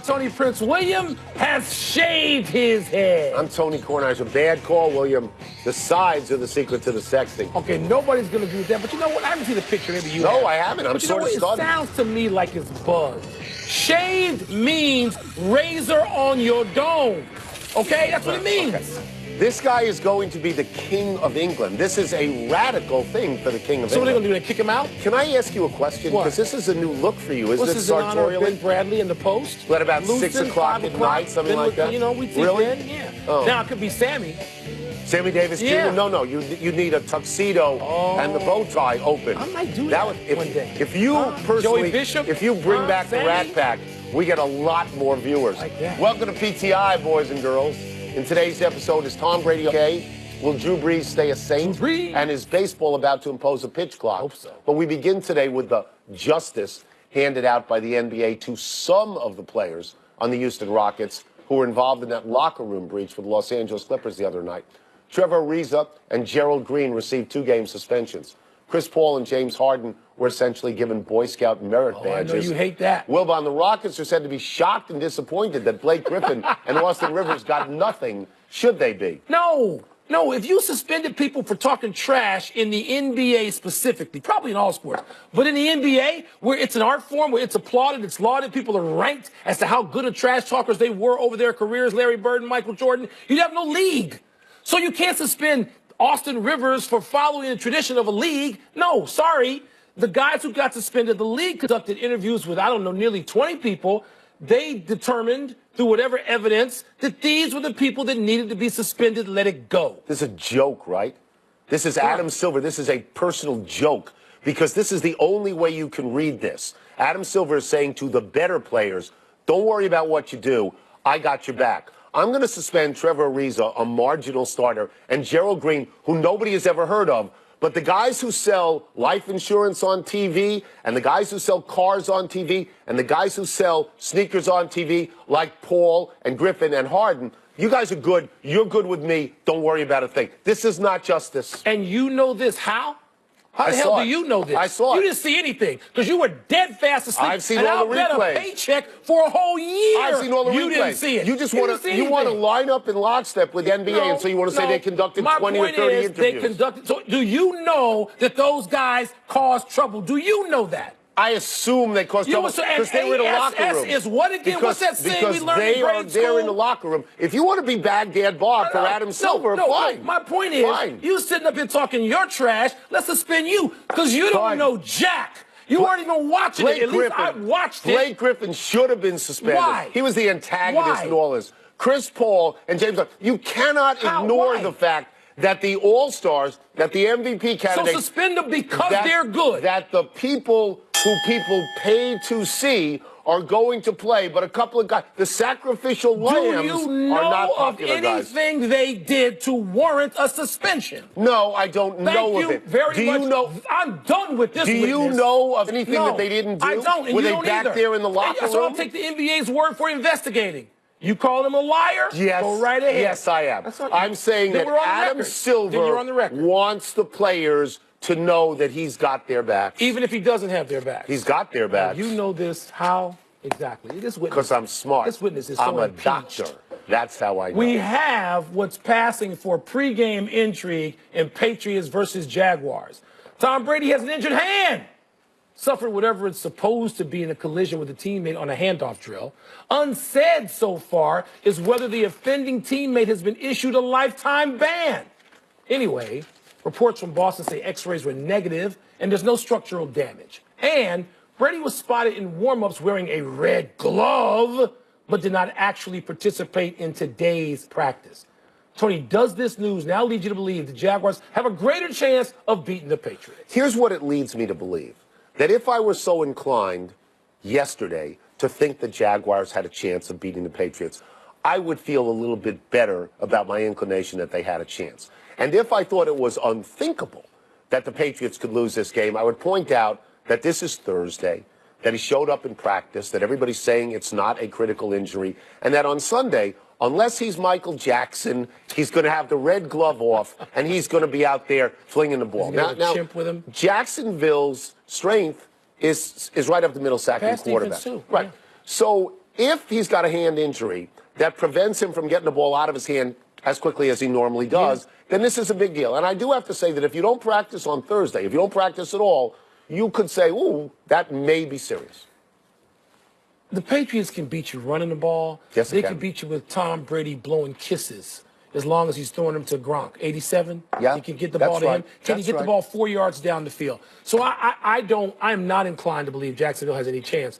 Tony Prince William has shaved his head. I'm Tony Kornheiser. A bad call, William. The sides are the secret to the sexting. Okay, nobody's going to agree with that, but you know what? I haven't seen the picture. Maybe you No, have. I haven't. I'm sort of stunned. It sounds to me like it's buzzed. Shaved means razor on your dome. Okay? That's what it means. Okay. This guy is going to be the King of England. This is a radical thing for the King of England. So what are they going to do? They kick him out? Can I ask you a question? Because this is a new look for you. Isn't it sartorially? Ben Bradley in the Post. What about 6 o'clock at night, something like that? You know, we think really? Ben, yeah. Oh. Now it could be Sammy. Sammy Davis Jr.? No. You need a tuxedo and the bow tie open. I might do that one day. If you personally, Joey Bishop, if you bring back the Rat Pack, we get a lot more viewers. Like that. Welcome to PTI, boys and girls. In today's episode, is Tom Brady okay? Will Drew Brees stay a Saint? And is baseball about to impose a pitch clock? Hope so. But we begin today with the justice handed out by the NBA to some of the players on the Houston Rockets who were involved in that locker room breach with the Los Angeles Clippers the other night. Trevor Ariza and Gerald Green received 2-game suspensions. Chris Paul and James Harden were essentially given Boy Scout merit badges. I know you hate that. Wilbon, the Rockets are said to be shocked and disappointed that Blake Griffin and Austin Rivers got nothing. Should they be? No, if you suspended people for talking trash in the NBA specifically, probably in all sports, but in the NBA, where it's an art form, where it's applauded, it's lauded, people are ranked as to how good of trash talkers they were over their careers, Larry Bird and Michael Jordan, you'd have no league. So you can't suspend Austin Rivers for following the tradition of a league. No, sorry. The guys who got suspended, the league conducted interviews with, nearly 20 people. They determined through whatever evidence that these were the people that needed to be suspended. Let it go. This is a joke, right? This is Adam Silver. This is a personal joke because this is the only way you can read this. Adam Silver is saying to the better players, don't worry about what you do. I got your back. I'm going to suspend Trevor Ariza, a marginal starter, and Gerald Green, who nobody has ever heard of. But the guys who sell life insurance on TV, and the guys who sell cars on TV, and the guys who sell sneakers on TV, like Paul and Griffin and Harden, you guys are good. You're good with me. Don't worry about a thing. This is not justice. And you know this how? How the hell do you know this? I saw it. You didn't see anything because you were dead fast asleep. I've seen all the replays. And I'll bet a paycheck for a whole year. I've seen all the replays. You didn't see it. You just want to line up in lockstep with the NBA, and so you want to say they conducted 20 or 30 interviews. They conducted. So do you know that those guys caused trouble? Do you know that? I assume they caused trouble because they were in the locker room. Is what again? What's that saying we learned in grade school? They're in the locker room. If you want to be Baghdad Bob or Adam Silver, fine. My point is, you sitting up here talking your trash, let's suspend you because you don't know jack. You weren't even watching it. At least I watched it. Blake Griffin should have been suspended. Why? He was the antagonist in all this. Chris Paul and James Harden. You cannot ignore the fact that the All-Stars, that the MVP candidates... So suspend them because they're good. That the people who people pay to see are going to play, but a couple of guys, the sacrificial lambs are not popular guys. Do you know of anything they did to warrant a suspension? No, I don't know of it. Thank you very much. You know? I'm done with this. Do you know of anything that they didn't do? I don't, and were you they don't back either. there in the locker room? So I'll take the NBA's word for investigating. You call him a liar? Yes. Go right ahead. Yes, I am. I'm saying that Adam Silver wants the players to know that he's got their backs. Even if he doesn't have their backs. He's got their backs. You know this how exactly? This witness. Because I'm smart. This witness is I'm a doctor. That's how I know. We have what's passing for pregame intrigue in Patriots versus Jaguars. Tom Brady has an injured hand. Suffered whatever it's supposed to be in a collision with a teammate on a handoff drill. Unsaid so far is whether the offending teammate has been issued a lifetime ban. Anyway, reports from Boston say x-rays were negative and there's no structural damage. And Brady was spotted in warm-ups wearing a red glove, but did not actually participate in today's practice. Tony, does this news now lead you to believe the Jaguars have a greater chance of beating the Patriots? Here's what it leads me to believe. That if I were so inclined yesterday to think the Jaguars had a chance of beating the Patriots, I would feel a little bit better about my inclination that they had a chance. And if I thought it was unthinkable that the Patriots could lose this game, I would point out that this is Thursday, that he showed up in practice, that everybody's saying it's not a critical injury, and that on Sunday, unless he's Michael Jackson, he's going to have the red glove off, and he's going to be out there flinging the ball. Now, chimp with him. Jacksonville's strength is right up the middle, sacking quarterback. Too. Right. Yeah. So if he's got a hand injury that prevents him from getting the ball out of his hand as quickly as he normally does, then this is a big deal. And I do have to say that if you don't practice on Thursday, if you don't practice at all, you could say, ooh, that may be serious. The Patriots can beat you running the ball. Yes, they can beat you with Tom Brady blowing kisses as long as he's throwing them to Gronk. 87? Yeah, you can get the ball to him. Can you get the ball 4 yards down the field? So I'm not inclined to believe Jacksonville has any chance.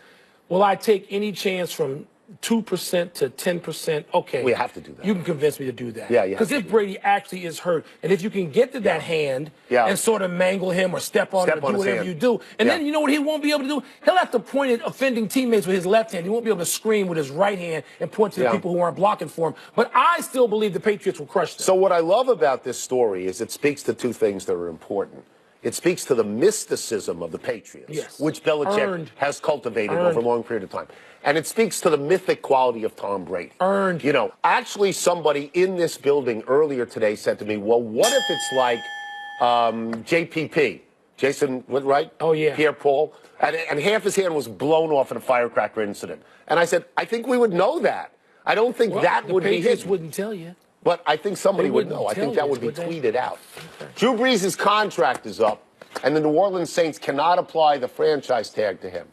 Will I take any chance from 2% to 10%? Okay. We have to do that. You can convince me to do that. Yeah, because if Brady actually is hurt, and if you can get to that hand and sort of mangle him or step on him or do whatever you do, and then you know what he won't be able to do? He'll have to point at offending teammates with his left hand. He won't be able to scream with his right hand and point to the people who aren't blocking for him. But I still believe the Patriots will crush them. So what I love about this story is it speaks to two things that are important. It speaks to the mysticism of the Patriots, which Belichick has cultivated over a long period of time. And it speaks to the mythic quality of Tom Brady. You know, actually somebody in this building earlier today said to me, well, what if it's like JPP, Jason, right? Oh, yeah. Pierre-Paul, and half his hand was blown off in a firecracker incident. And I said, I think we would know that. I don't think that would be hidden. The Patriots wouldn't tell you. But I think somebody would know. I think that would be tweeted out. Drew Brees' contract is up, and the New Orleans Saints cannot apply the franchise tag to him.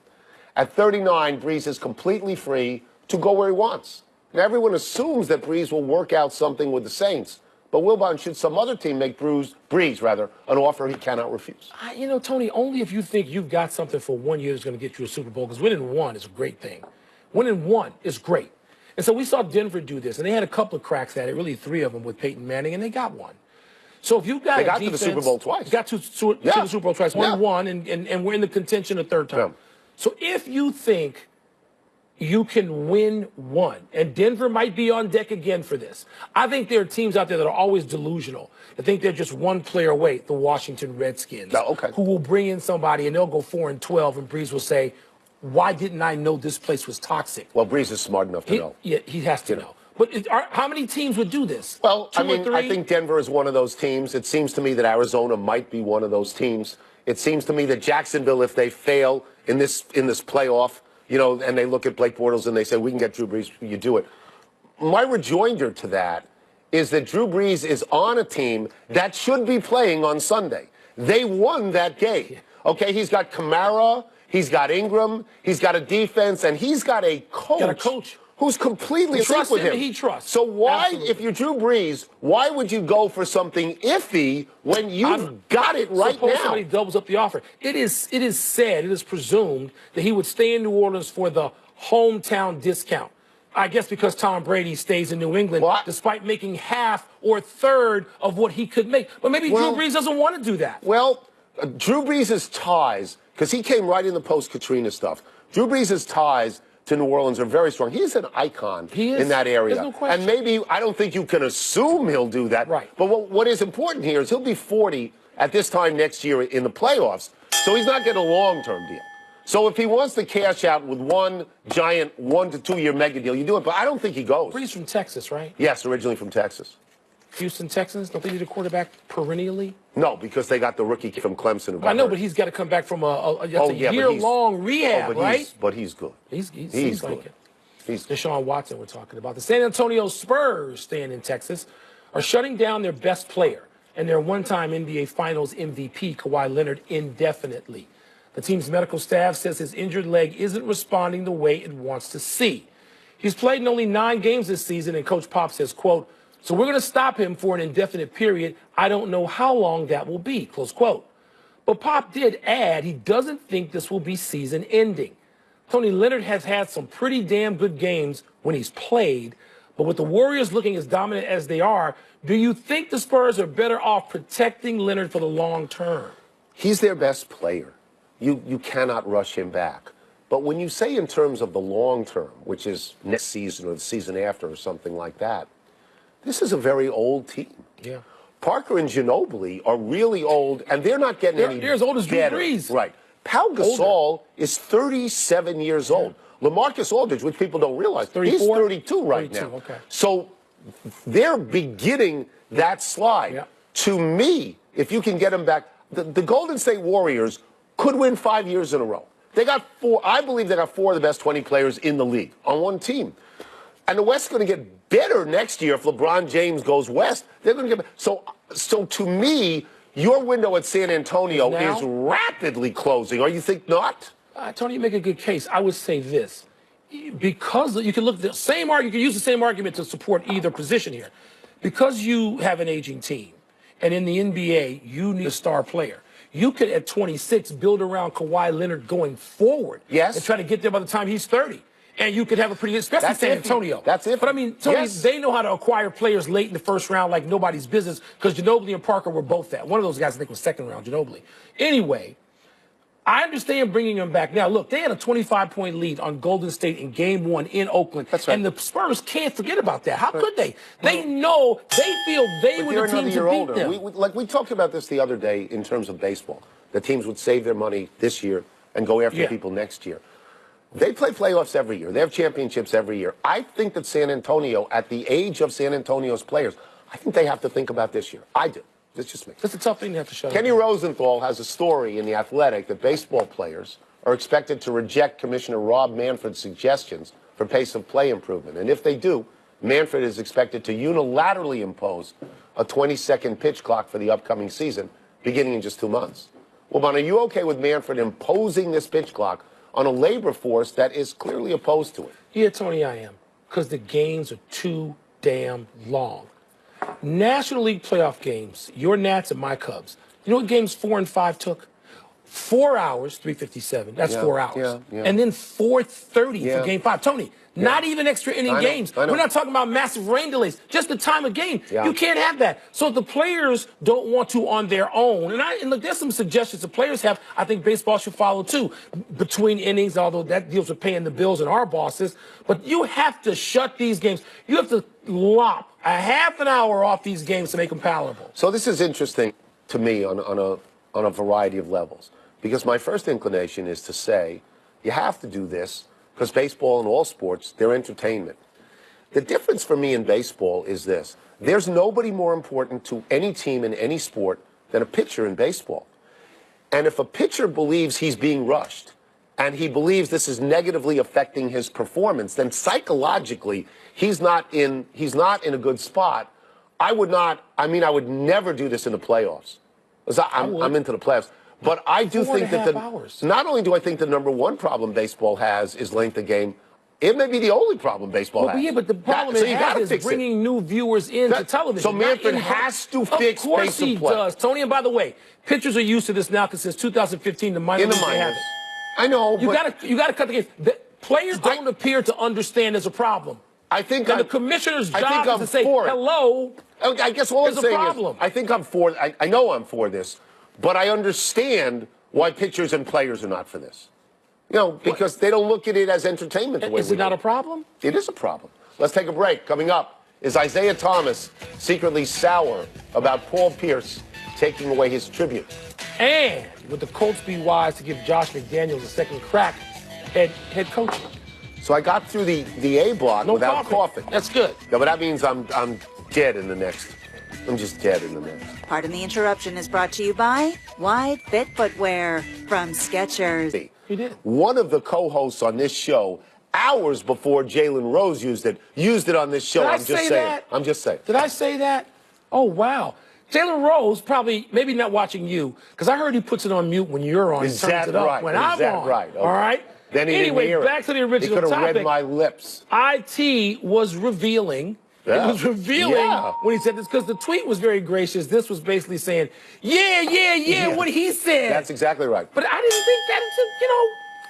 At 39, Brees is completely free to go where he wants. Now, everyone assumes that Brees will work out something with the Saints. But Wilbon, should some other team make Brees, an offer he cannot refuse? You know, Tony, only if you think you've got something for 1 year that's going to get you a Super Bowl, because winning one is a great thing. Winning one is great. And so we saw Denver do this, and they had a couple of cracks at it, really 3 of them with Peyton Manning, and they got one. So if you've got they got to the Super Bowl twice. Got to the Super Bowl twice, won one, and we're in the contention a third time. Yeah. So if you think you can win one, and Denver might be on deck again for this, I think there are teams out there that are always delusional. I think they're just one player away, the Washington Redskins, who will bring in somebody, and they'll go 4-12, and Brees will say, why didn't I know this place was toxic? Well, Brees is smart enough to know. Yeah, he has to know. But how many teams would do this? Well, I mean, I think Denver is one of those teams. It seems to me that Arizona might be one of those teams. It seems to me that Jacksonville, if they fail in this playoff, you know, and they look at Blake Bortles and they say, we can get Drew Brees, you do it. My rejoinder to that is that Drew Brees is on a team that should be playing on Sunday. They won that game. Okay, he's got Kamara. He's got Ingram, he's got a defense, and he's got a coach, who's completely sync with him. He trusts. So why, if you're Drew Brees, why would you go for something iffy when you've got it right now? Somebody doubles up the offer. It is said, it is presumed that he would stay in New Orleans for the hometown discount. I guess because Tom Brady stays in New England, despite making half or third of what he could make. But maybe Drew Brees doesn't want to do that. Well, Drew Brees' ties, because he came right in the post-Katrina stuff. Drew Brees' ties to New Orleans are very strong. He's an icon in that area. There's no question. And maybe, I don't think you can assume he'll do that. Right. But what is important here is he'll be 40 at this time next year in the playoffs. So he's not getting a long-term deal. So if he wants to cash out with one giant 1 to 2 year mega deal, you do it. But I don't think he goes. Brees from Texas, right? Yes, originally from Texas. Houston Texans, don't they need a quarterback perennially? No, because they got the rookie from Clemson. I know, but he's got to come back from a year-long rehab, right? But he's good. He's good. Like it. Deshaun Watson we're talking about. The San Antonio Spurs, staying in Texas, are shutting down their best player and their one-time NBA Finals MVP, Kawhi Leonard, indefinitely. The team's medical staff says his injured leg isn't responding the way it wants to see. He's played in only 9 games this season, and Coach Pop says, quote, so we're going to stop him for an indefinite period. I don't know how long that will be, close quote. But Pop did add he doesn't think this will be season ending. Tony, Leonard has had some pretty damn good games when he's played, but with the Warriors looking as dominant as they are, do you think the Spurs are better off protecting Leonard for the long term? He's their best player. You cannot rush him back. But when you say in terms of the long term, which is next season or the season after or something like that, this is a very old team. Yeah. Parker and Ginobili are really old, and they're not getting any better. They're as old as Drew Brees. Right. Pau Gasol is 37 years old. LaMarcus Aldridge, which people don't realize, 34? he's 32 right 32, now. okay. So they're beginning that slide. Yeah. To me, if you can get them back, the Golden State Warriors could win 5 years in a row. They got four. I believe they got four of the best 20 players in the league on one team. And the West's going to get better next year if LeBron James goes west. They're going to get better. So to me, your window at San Antonio is rapidly closing. Or you think not? Tony, you make a good case. I would say this. Because you can look at the same argument, you can use the same argument to support either position here. Because you have an aging team, and in the NBA, you need a star player. You could, at 26, build around Kawhi Leonard going forward. Yes. And try to get there by the time he's 30. And you could have a pretty, especially San Antonio. That's it. But I mean, Tony, they know how to acquire players late in the first round like nobody's business, because Ginobili and Parker were both that. One of those guys, I think, was second round, Ginobili. Anyway, I understand bringing him back. Now, look, they had a 25-point lead on Golden State in Game 1 in Oakland. That's right. And the Spurs can't forget about that. How could they? They know, they feel they were the team to beat them. We talked about this the other day in terms of baseball. The teams would save their money this year and go after people next year. They play playoffs every year. They have championships every year. I think that San Antonio, at the age of San Antonio's players, I think they have to think about this year. I do. That's just me. That's a tough thing to have to show. Kenny Rosenthal has a story in The Athletic that baseball players are expected to reject Commissioner Rob Manfred's suggestions for pace of play improvement. And if they do, Manfred is expected to unilaterally impose a 20-second pitch clock for the upcoming season, beginning in just 2 months. Well, Bon, are you okay with Manfred imposing this pitch clock on a labor force that is clearly opposed to it? Yeah, Tony, I am. Because the games are too damn long. National League playoff games, your Nats and my Cubs. You know what games 4 and 5 took? 4 hours, 3:57. That's 4 hours. And then 4:30 for Game 5. Tony, not even extra inning games. We're not talking about massive rain delays. Just the time of game. You can't have that. So if the players don't want to on their own, and look, there's some suggestions the players have, I think baseball should follow too, between innings, although that deals with paying the bills and our bosses. But you have to shut these games. You have to lop a half an hour off these games to make them palatable. So this is interesting to me on a variety of levels. Because my first inclination is to say, you have to do this because baseball and all sports, they're entertainment. The difference for me in baseball is this. There's nobody more important to any team in any sport than a pitcher in baseball. And if a pitcher believes he's being rushed and he believes this is negatively affecting his performance, then psychologically he's not in a good spot. I would never do this in the playoffs. I'm into the playoffs. But I do think that not only do I think the number one problem baseball has is length of game, it may be the only problem baseball has. Yeah, but the problem is bringing new viewers into television. So Manfred has to fix pace of play. Of course he does, Tony. And by the way, pitchers are used to this now because since 2015, the minor leagues have it. I know. You got to cut the game. The players don't appear to understand there's a problem. I think the commissioner's job is to say, hello, I guess all I'm saying is, I think I'm for. I know I'm for this. But I understand why pitchers and players are not for this. You know, because they don't look at it as entertainment the way we do. Is it not a problem? It is a problem. Let's take a break. Coming up, is Isaiah Thomas secretly sour about Paul Pierce taking away his tribute? And would the Colts be wise to give Josh McDaniels a second crack at head coaching? So I got through the A block without coughing. That's good. Yeah, but that means I'm dead in the next. I'm just dead in the next. Pardon the Interruption is brought to you by Wide Fit Footwear from Skechers. He did. One of the co-hosts on this show, hours before Jalen Rose used it on this show. I'm just saying. Did I say that? Oh, wow. Jalen Rose probably, maybe not watching you, because I heard he puts it on mute when you're on. Is that right? When I'm on. Right? Okay. All right? Then he didn't hear back to the original topic. He could have topic. read my lips. IT was revealing. Yeah. It was revealing when he said this, because the tweet was very gracious. This was basically saying, yeah, what he said. That's exactly right. But I didn't think that,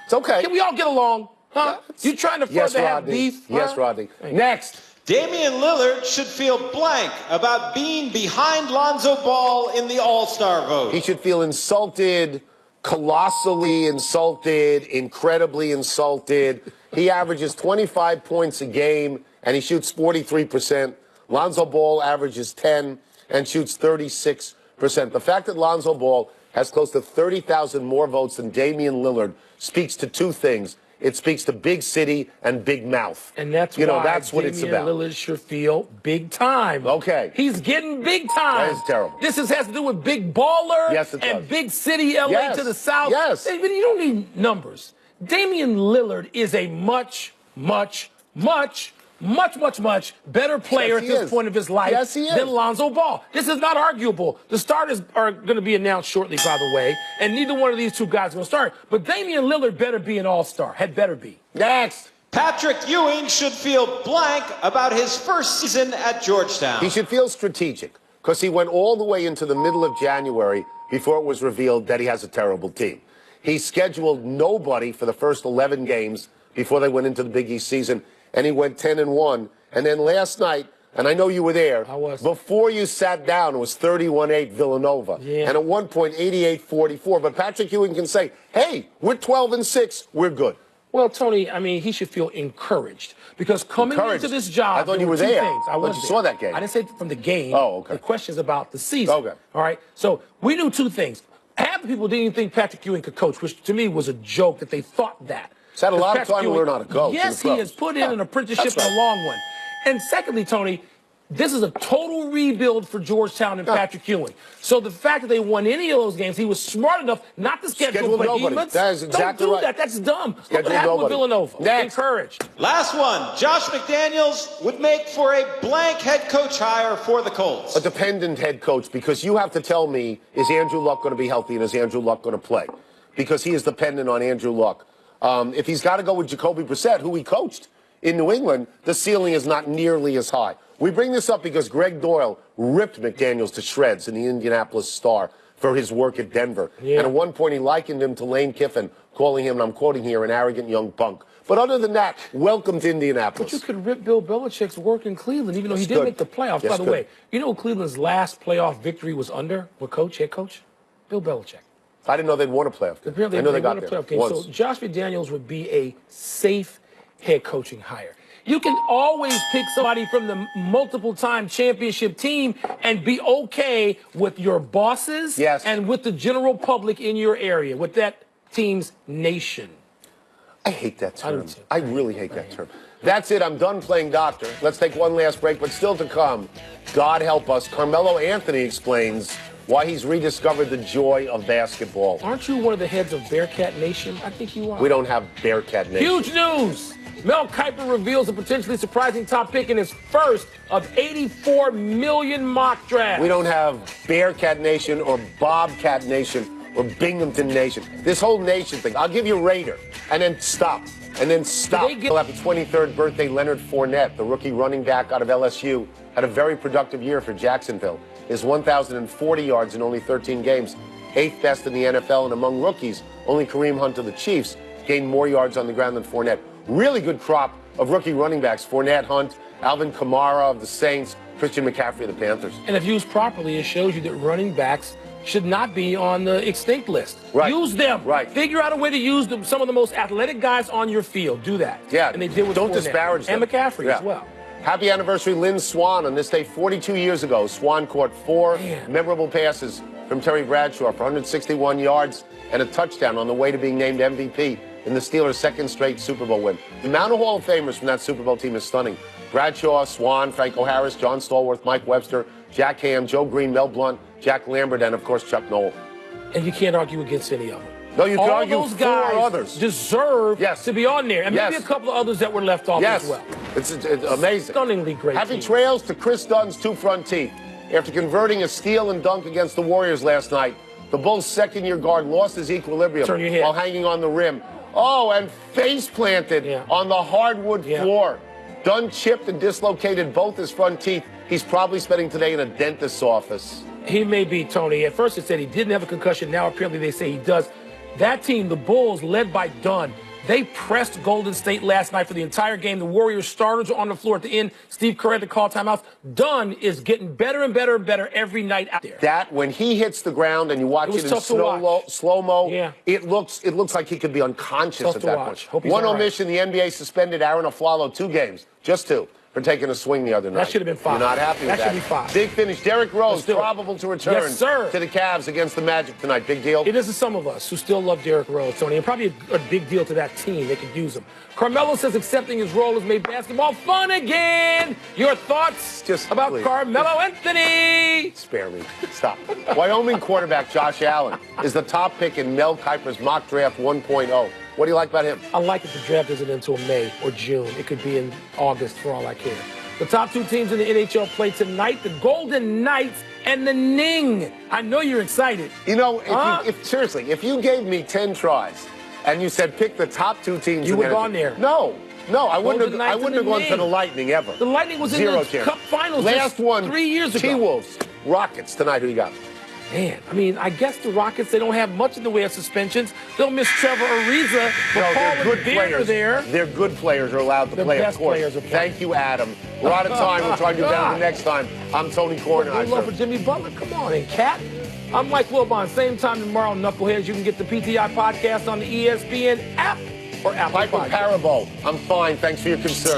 It's okay. Can we all get along? Huh? You trying to further have beef? Huh? Yes, Rodney. Next. Damian Lillard should feel blank about being behind Lonzo Ball in the All-Star vote. He should feel insulted, colossally insulted, incredibly insulted. He averages 25 points a game, and he shoots 43%. Lonzo Ball averages 10 and shoots 36%. The fact that Lonzo Ball has close to 30,000 more votes than Damian Lillard speaks to two things. It speaks to big city and big mouth. And that's why that's what it's about. Lillard should feel big time. Okay. He's getting big time. That is terrible. This has to do with big baller Yes, it and does. big city LA to the south. Yes. But you don't need numbers. Damian Lillard is a much better player at this point of his life than Lonzo Ball. This is not arguable. The starters are going to be announced shortly, by the way, and neither one of these two guys are going to start. But Damian Lillard better be an all-star. Had better be. Next. Patrick Ewing should feel blank about his first season at Georgetown. He should feel strategic because he went all the way into the middle of January before it was revealed that he has a terrible team. He scheduled nobody for the first 11 games before they went into the Big East season, and he went 10-1. And then last night, and I know you were there, I was. Before you sat down, it was 31-8 Villanova. Yeah. And at one point, 88-44. But Patrick Ewing can say, hey, we're 12-6, we're good. Well, Tony, I mean, he should feel encouraged because coming into this job, I thought you were there. there. Things. I But was you there. saw that game. I didn't say from the game. Oh, okay. The question's about the season. Okay. All right. So we knew two things. Half the people didn't even think Patrick Ewing could coach, which to me was a joke that they thought that. He's had a lot of time to learn how to coach. Yes, he has put in an apprenticeship and a long one. And secondly, Tony, this is a total rebuild for Georgetown and Patrick Ewing. So the fact that they won any of those games, he was smart enough not to schedule behemoths. That is exactly Don't do right. that. That's dumb. Look Schedule what happened with nobody. Villanova. Next. Encouraged. Last one, Josh McDaniels would make for a blank head coach hire for the Colts. A dependent head coach, because you have to tell me, is Andrew Luck going to be healthy and is Andrew Luck going to play? Because he is dependent on Andrew Luck. If he's got to go with Jacoby Brissett, who he coached in New England, the ceiling is not nearly as high. We bring this up because Greg Doyle ripped McDaniels to shreds in the Indianapolis Star for his work at Denver. Yeah. And at one point he likened him to Lane Kiffin, calling him, and I'm quoting here, an arrogant young punk. But other than that, welcome to Indianapolis. But you could rip Bill Belichick's work in Cleveland, even though he That's did good. make the playoffs. Yes, By the way, you know who Cleveland's last playoff victory was under? What coach, head coach? Bill Belichick. I didn't know they'd won a playoff game. Apparently, I know they won got a there playoff game. once. So Josh McDaniels would be a safe head coaching hire. You can always pick somebody from the multiple-time championship team and be okay with your bosses and with the general public in your area, with that team's nation. I hate that term. too. I really hate that term. That's it. I'm done playing doctor. Let's take one last break, but still to come, God help us, Carmelo Anthony explains why he's rediscovered the joy of basketball. Aren't you one of the heads of Bearcat Nation? I think you are. We don't have Bearcat Nation. Huge news! Mel Kiper reveals a potentially surprising top pick in his first of 84 million mock drafts. We don't have Bearcat Nation or Bobcat Nation or Binghamton Nation. This whole nation thing. I'll give you Raider, and then stop. And then stop. Till after 23rd birthday, Leonard Fournette, the rookie running back out of LSU, had a very productive year for Jacksonville. His 1,040 yards in only 13 games, 8th best in the NFL, and among rookies, only Kareem Hunt of the Chiefs gained more yards on the ground than Fournette. Really good crop of rookie running backs. Fournette, Hunt, Alvin Kamara of the Saints, Christian McCaffrey of the Panthers. And if used properly, it shows you that running backs should not be on the extinct list. Right. Use them. Right. Figure out a way to use them, some of the most athletic guys on your field. Do that. Yeah. And they did with Don't Fournette. disparage them. And McCaffrey as well. Happy anniversary, Lynn Swann. On this day 42 years ago, Swann caught 4 memorable passes from Terry Bradshaw for 161 yards and a touchdown on the way to being named MVP in the Steelers' second straight Super Bowl win. The amount of Hall of Famers from that Super Bowl team is stunning. Bradshaw, Swann, Franco Harris, John Stallworth, Mike Webster, Jack Ham, Joe Green, Mel Blount, Jack Lambert, and, of course, Chuck Noll. And you can't argue against any of them. No, you can All argue those 4 guys others. deserve to be on there. And maybe a couple of others that were left off as well. It's amazing. Stunningly great Happy team. trails to Chris Dunn's 2 front teeth. After converting a steal and dunk against the Warriors last night, the Bulls' second-year guard lost his equilibrium Turn your head. while hanging on the rim. Oh, and face planted on the hardwood floor. Dunn chipped and dislocated both his front teeth. He's probably spending today in a dentist's office. He may be, Tony. At first it said he didn't have a concussion. Now apparently they say he does. That team, the Bulls, led by Dunn, they pressed Golden State last night for the entire game. The Warriors starters are on the floor at the end. Steve Kerr had to call timeouts. Dunn is getting better and better and better every night out there. That, when he hits the ground and you watch it in slow-mo, it looks like he could be unconscious at that point. Hope he's One all right. omission, the NBA suspended Aaron Aflalo 2 games, just 2, for taking a swing the other night. That should have been 5. You're not happy with that. That should be 5. Big finish. Derrick Rose, Let's do it. probable to return Yes, sir. to the Cavs against the Magic tonight. Big deal? It is to some of us who still love Derrick Rose, Tony, and probably a big deal to that team. They could use him. Carmelo says accepting his role has made basketball fun again. Your thoughts about please. Carmelo Anthony? Spare me. Stop. Wyoming quarterback Josh Allen is the top pick in Mel Kiper's mock draft 1.0. What do you like about him? I like if the draft isn't until May or June. It could be in August for all I care. The top 2 teams in the NHL play tonight, the Golden Knights and the Ning. I know you're excited. You know, seriously, if you gave me 10 tries and you said pick the top 2 teams, You in would the have gone there. No, I wouldn't Knights have and gone the to the Ning. Lightning ever. The Lightning was in Zero the chance. Cup Finals Last one 3 years ago. T-Wolves, Rockets tonight. Who you got? Man, I mean, I guess the Rockets, they don't have much in the way of suspensions. They'll miss Trevor Ariza, but No, Paul they're and good Beard players. are there. They're good players are allowed to The play, best of course. players are playing. Thank you, Adam. We're out of time. We'll try to do better the next time. I'm Tony Good love for Kornheiser. Jimmy Butler. Come on, and Cat. I'm Mike Wilbon. Same time tomorrow, Knuckleheads. You can get the PTI podcast on the ESPN app or Apple Piper Podcast. Parabo. I'm fine. Thanks for your concern.